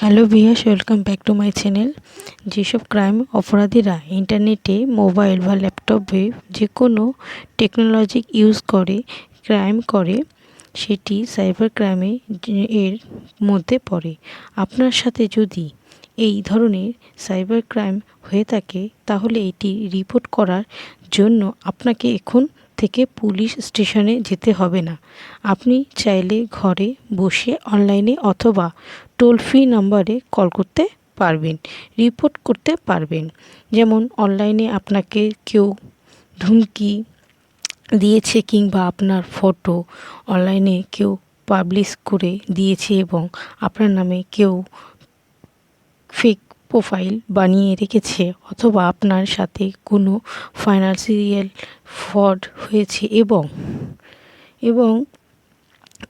Hello viewers, welcome back to my channel. যেসব crime অপরাধীরা ইন্টারনেটে, মোবাইল বা ল্যাপটপে যে কোনো টেকনোলজি ইউজ করে ক্রাইম করে, সেটি সাইবার ক্রাইমে এর মধ্যে পড়ে। আপনার সাথে যদি এই ধরনের সাইবার ক্রাইম হয়ে থাকে, তাহলে এটি রিপোর্ট করার জন্য আপনাকে এখন থেকে পুলিশ স্টেশনে যেতে হবে না। আপনি চাইলে ঘরে বসে অনলাইনে অথবা টোল ফ্রি নাম্বারে কল করতে পারবেন, রিপোর্ট করতে পারবেন। যেমন অনলাইনে আপনাকে কেউ ধমকি দিয়েছে কিংবা আপনার ফটো অনলাইনে কেউ পাবলিশ করে দিয়েছে এবং আপনার নামে কেউ ফেক প্রোফাইল বানিয়ে রেখেছে, অথবা আপনার সাথে কোনো ফাইন্যান্সিয়াল ফ্রড হয়েছে এবং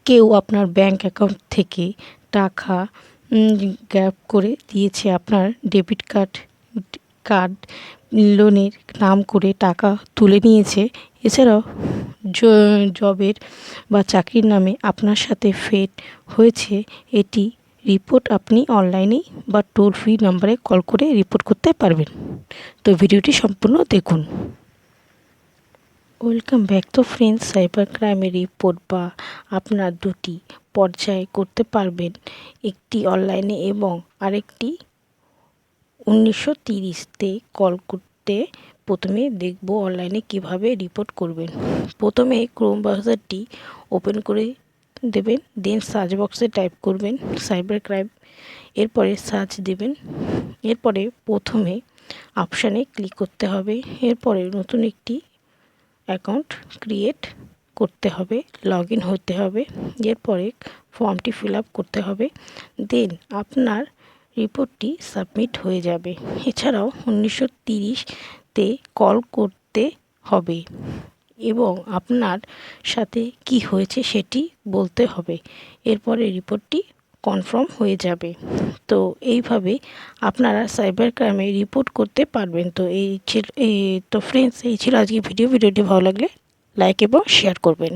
কেউ আপনার ব্যাংক অ্যাকাউন্ট থেকে টাকা গ্র্যাব করে দিয়েছে, আপনার ডেবিট কার্ড লোনের নাম করে টাকা তুলে নিয়েছে। এছাড়াও জবের বা চাকরির নামে আপনার সাথে ফ্রড হয়েছে, এটি রিপোর্ট আপনি অনলাইনে বা টোল ফ্রি নাম্বারে কল করে রিপোর্ট করতে পারবেন। তো ভিডিওটি সম্পূর্ণ দেখুন। Welcome back. তো ফ্রেন্ডস, সাইবার ক্রাইমের রিপোর্ট বা আপনার দুটি পর্যায়ে করতে পারবেন, একটি অনলাইনে এবং আরেকটি 1930-তে কল করতে। প্রথমে দেখব অনলাইনে কিভাবে রিপোর্ট করবেন। প্রথমে ক্রোম ব্রাউজারটি ওপেন করে দেবেন, দেন সার্চ বক্সে টাইপ করবেন সাইবার ক্রাইম, এরপরে সার্চ দেবেন। এরপরে প্রথমে অপশানে ক্লিক করতে হবে, এরপরে নতুন একটি অ্যাকাউন্ট ক্রিয়েট করতে হবে, লগ ইন হতে হবে, এরপরে ফর্মটি ফিল আপ করতে হবে, দেন আপনার রিপোর্টটি সাবমিট হয়ে যাবে। এছাড়াও 1930-তে কল করতে হবে এবং আপনার সাথে কি হয়েছে সেটি বলতে হবে, এরপরে রিপোর্টটি কনফার্ম হয়ে যাবে। তো এইভাবে আপনারা সাইবার ক্রাইমে রিপোর্ট করতে পারবেন। তো ফ্রেন্ডস, এই ছিল আজকে ভিডিওটি ভালো লাগলে লাইক এবং শেয়ার করবেন।